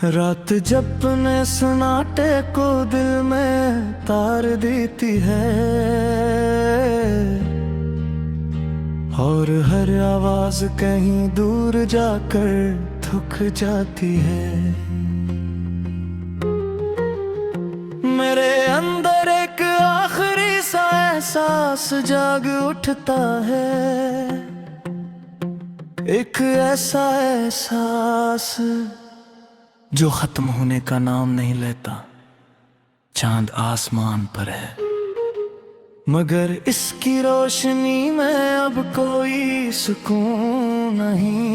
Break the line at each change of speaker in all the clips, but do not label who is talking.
रात जपने सन्नाटे को दिल में तार देती है, और हर आवाज कहीं दूर जाकर थक जाती है। मेरे अंदर एक आखिरी सा एहसास जाग उठता है, एक ऐसा एहसास जो खत्म होने का नाम नहीं लेता। चांद आसमान पर है, मगर इसकी रोशनी में अब कोई सुकून नहीं।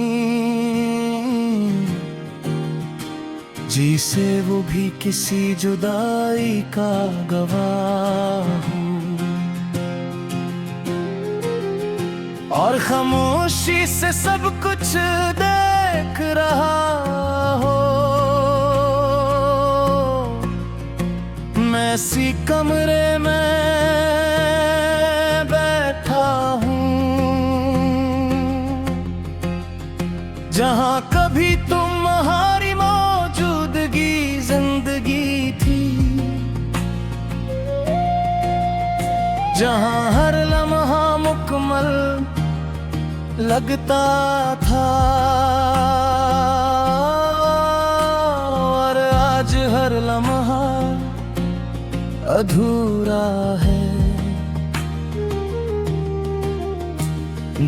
जी से वो भी किसी जुदाई का गवाह हूँ, और खामोशी से सब कुछ देख रहा हो। मैं ऐसी कमरे में बैठा हूँ जहाँ कभी तुम्हारी मौजूदगी जिंदगी थी, जहाँ हर लम्हा मुकम्मल लगता था, और आज हर लम्हा अधूरा है।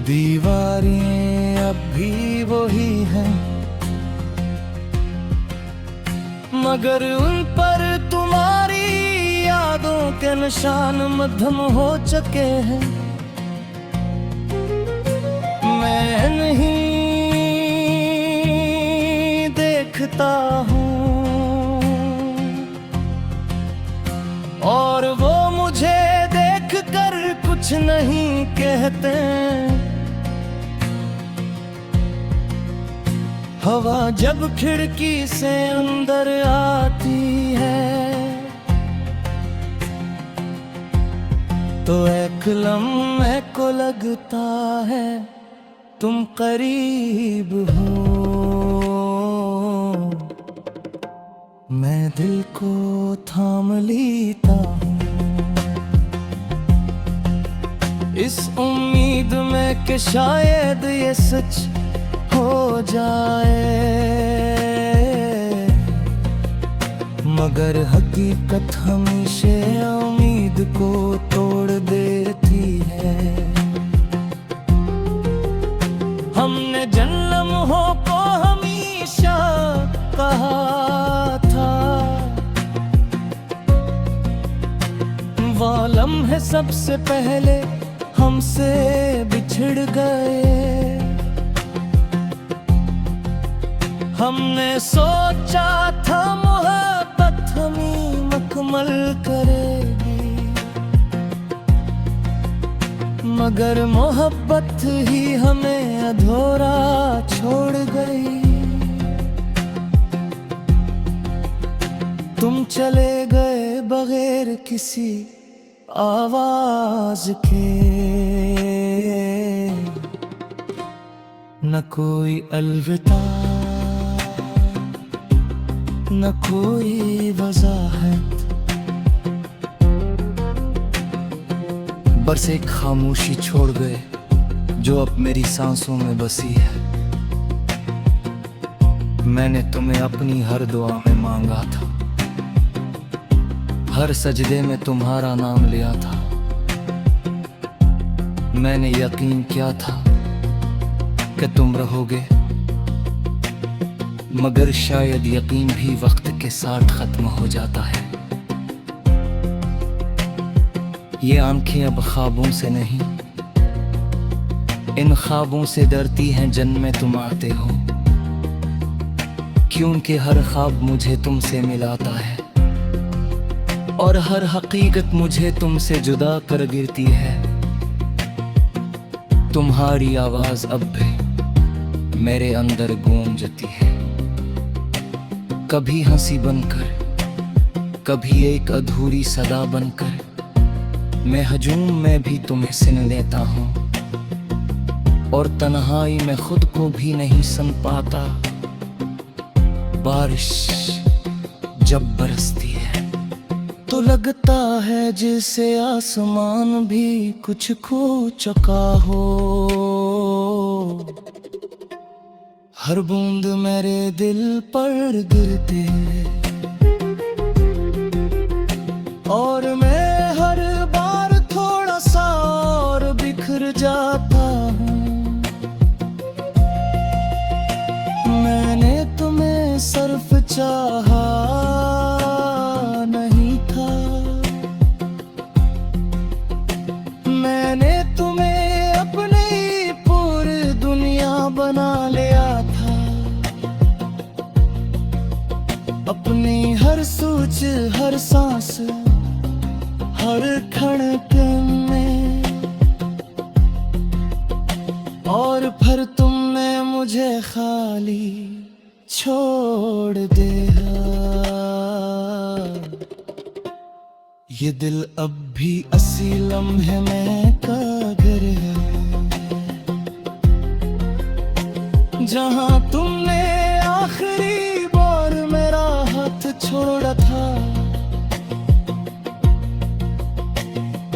दीवारें अब भी वही हैं, मगर उन पर तुम्हारी यादों के निशान मध्यम हो चुके हैं। मैं नहीं देखता हूँ और वो मुझे देखकर कुछ नहीं कहते। हवा जब खिड़की से अंदर आती है तो एक लम्हे को लगता है तुम करीब हो। मैं दिल को थाम लेता हूँ इस उम्मीद में कि शायद ये सच हो जाए, मगर हकीकत हमेशा उम्मीद को तोड़ देती है। हमने जन्मों को हमेशा कहा था वो लम्हे सबसे पहले हमसे बिछड़ गए। हमने सोचा था मोहब्बत हमें मुकम्मल करेगी, मगर मोहब्बत ही हमें अधूरा छोड़ गई। तुम चले गए बगैर किसी आवाज के, न कोई अलविदा न कोई वजाहत, बस एक खामोशी छोड़ गए जो अब मेरी सांसों में बसी है। मैंने तुम्हें अपनी हर दुआ में मांगा था, हर सजदे में तुम्हारा नाम लिया था। मैंने यकीन किया था कि तुम रहोगे, मगर शायद यकीन भी वक्त के साथ खत्म हो जाता है। ये आंखें अब ख्वाबों से नहीं, इन ख्वाबों से डरती हैं जन्म तुम आते हो, क्योंकि हर ख्वाब मुझे तुमसे मिलाता है और हर हकीकत मुझे तुमसे जुदा कर गिरती है। तुम्हारी आवाज अब भी मेरे अंदर गूंजती है, कभी हंसी बनकर, कभी एक अधूरी सदा बनकर। मैं हजूम में भी तुम्हें सुन लेता हूँ और तन्हाई में खुद को भी नहीं सुन पाता। बारिश जब बरसती है तो लगता है जैसे आसमान भी कुछ खो चुका हो। हर बूंद मेरे दिल पर गिरती है और मैं हर बार थोड़ा सा और बिखर जाता हूँ। मैंने तुम्हें सिर्फ चाहा नहीं था, मैंने तुम्हें अपनी पूरी दुनिया बना लिया था। अपनी हर सोच, हर सांस, हर धड़कन में, और फिर तुमने मुझे खाली छोड़ दिया। ये दिल अब भी असी लम्हे में कागर है, जहां तुमने आखिरी बार मेरा हाथ छोड़ा था।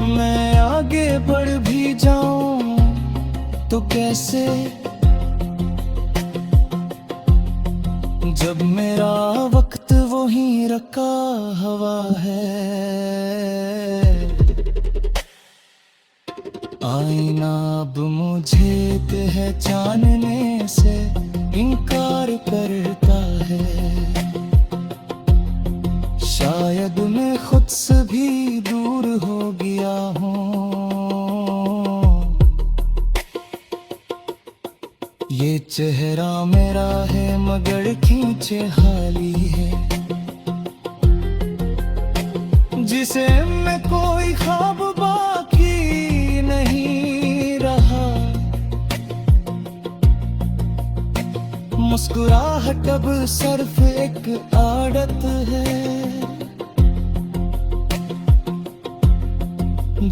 मैं आगे बढ़ भी जाऊं तो कैसे, जब मेरा वक्त वहीं रखा हवा है। आईना अब मुझे पहचानने से इनकार करता है। शायद मैं खुद से भी दूर हो गया हूँ। ये चेहरा मेरा है मगर खींचे खाली है, जिसे मैं कोई ख्वाब बाकी नहीं रहा। मुस्कुराहट अब सिर्फ एक आदत है,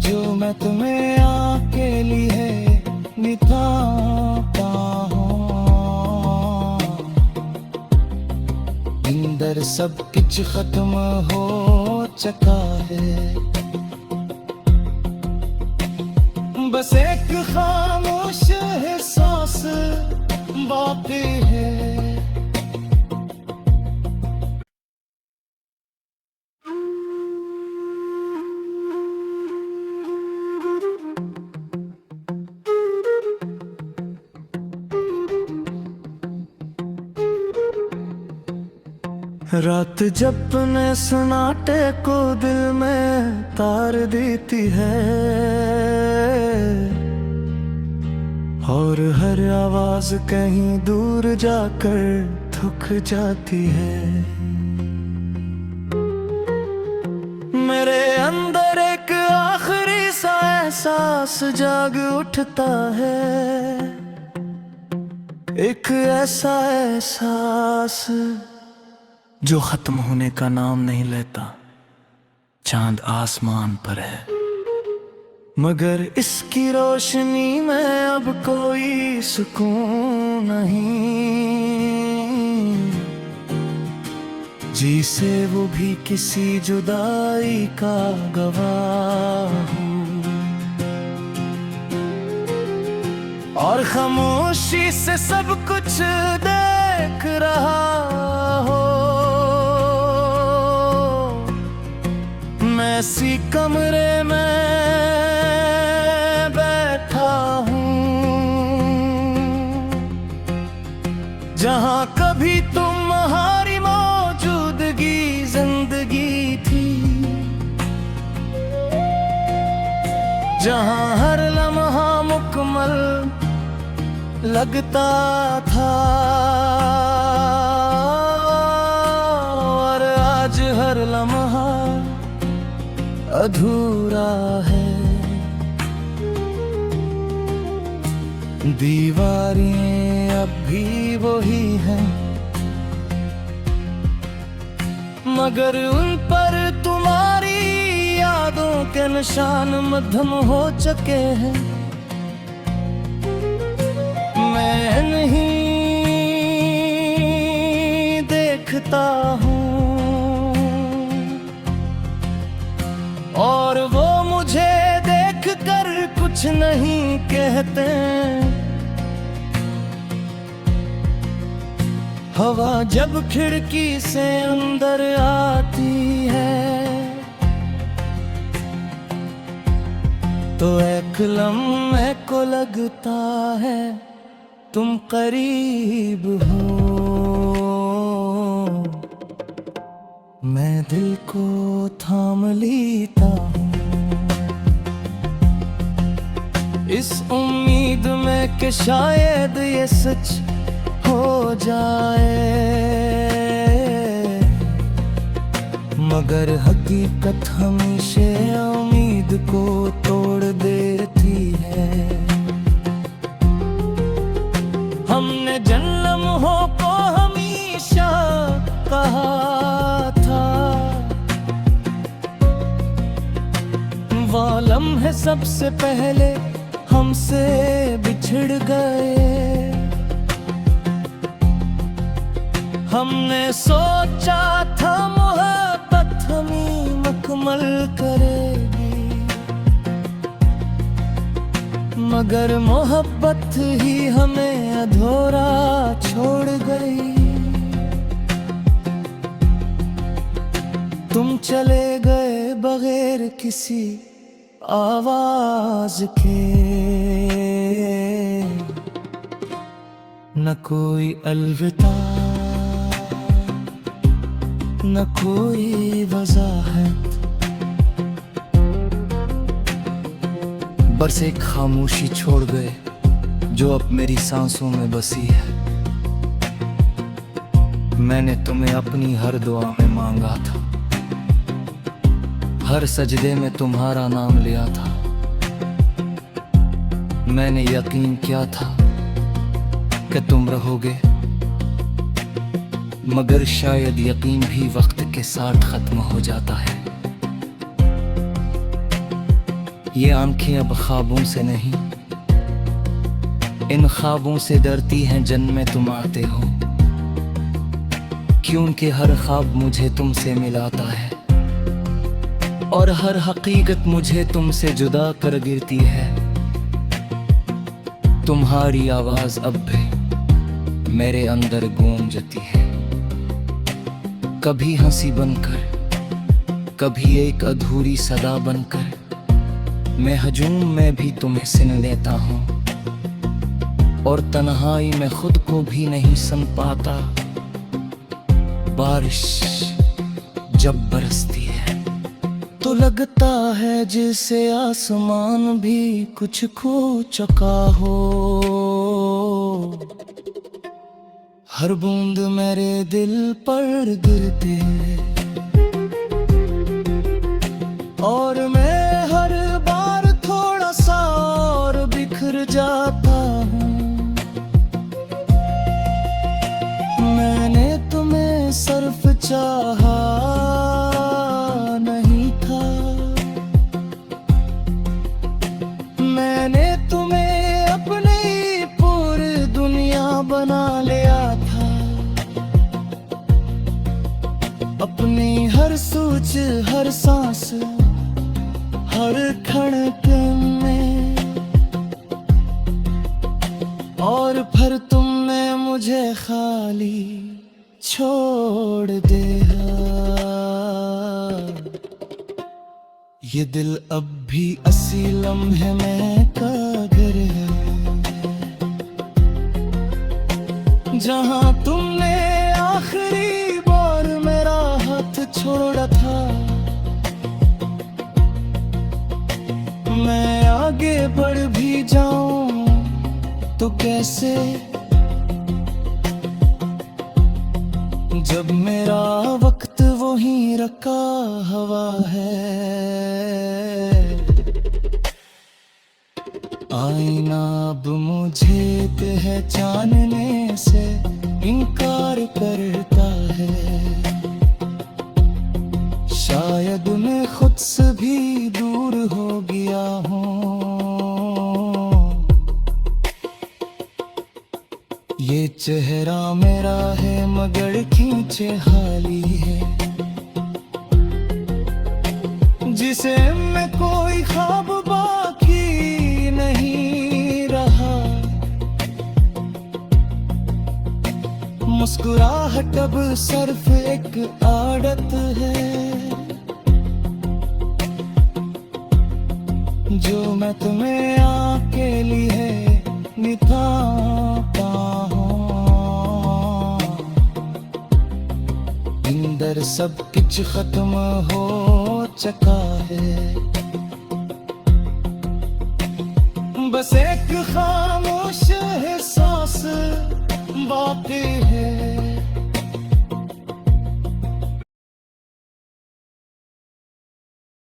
जो मैं तुम्हें आके लिए निभाता हूँ। अंदर सब कुछ खत्म हो चुका है, बस एक खामोश एहसास बाकी है। रात जब ने सन्नाटे को दिल में तार देती है, और हर आवाज कहीं दूर जाकर थक जाती है। मेरे अंदर एक आखिरी सा एहसास जाग उठता है, एक ऐसा एहसास जो खत्म होने का नाम नहीं लेता। चांद आसमान पर है, मगर इसकी रोशनी में अब कोई सुकून नहीं। जी से वो भी किसी जुदाई का गवाह हूँ, और खामोशी से सब कुछ देख रहा हो। मैं ऐसी कमरे में बैठा हूँ, जहाँ कभी तुम्हारी मौजूदगी जिंदगी थी, जहाँ हर लम्हा मुकम्मल लगता था, और आज हर लम्हा अधूरा है। दीवारें अब भी वही हैं, मगर उन पर तुम्हारी यादों के निशान मध्यम हो चुके हैं। मैं नहीं देख देता हूँ और वो मुझे देख कर कुछ नहीं कहते। हवा जब खिड़की से अंदर आती है तो एक लम्हे को लगता है तुम करीब हो। मैं दिल को थाम लेता हूँ इस उम्मीद में कि शायद ये सच हो जाए, मगर हकीकत हमेशा उम्मीद को तोड़ देती है। हमने जन्मों को हमेशा कहा था वो लम्हे सबसे पहले हमसे बिछड़ गए। हमने सोचा था मोहब्बत हमें मुकम्मल करेगी, मगर मोहब्बत ही हमें अधूरा छोड़ गई। तुम चले गए बगैर किसी आवाज के, न कोई अलविदा न कोई वजाहत, बस एक खामोशी छोड़ गए जो अब मेरी सांसों में बसी है। मैंने तुम्हें अपनी हर दुआ में मांगा था, हर सजदे में तुम्हारा नाम लिया था। मैंने यकीन किया था कि तुम रहोगे, मगर शायद यकीन भी वक्त के साथ खत्म हो जाता है। ये आंखें अब ख्वाबों से नहीं, इन ख्वाबों से डरती हैं जिनमें तुम आते हो, क्योंकि हर ख्वाब मुझे तुमसे मिलाता है और हर हकीकत मुझे तुमसे जुदा कर गिरती है। तुम्हारी आवाज अब भी मेरे अंदर गूंजती है, कभी हंसी बनकर, कभी एक अधूरी सदा बनकर। मैं हजूम में भी तुम्हें सुन लेता हूँ और तन्हाई में खुद को भी नहीं सुन पाता। बारिश जब बरसती है तो लगता है जैसे आसमान भी कुछ खो चुका हो। हर बूंद मेरे दिल पर गिरती है और मैं हर बार थोड़ा सा और बिखर जाता हूँ। मैंने तुम्हें सिर्फ चाहा नहीं था, मैंने तुम्हें अपनी पूरी दुनिया बना लिया था। अपनी हर सोच, हर सांस, हर धड़कन में, और फिर तुमने मुझे खाली छोड़ दिया। ये दिल अब भी असी लम्हे में कागर है, जहां तुमने आखिरी बार मेरा हाथ छोड़ा था। मैं आगे बढ़ भी जाऊं तो कैसे, जब मेरा वक्त वहीं रखा हवा है। आईना अब मुझे पहचानने से इनकार करता है। शायद मैं खुद से भी दूर हो गया हूँ। ये चेहरा मेरा है मगर खींचे हाली है, जिसे मैं कोई ख्वाब बाकी नहीं रहा। मुस्कुराहट अब सिर्फ एक आदत है, जो मैं तुम्हें आके लिए निभाता हूँ। इंदर सब कुछ खत्म हो चुका है, बस एक खामोश एहसास बाकी है।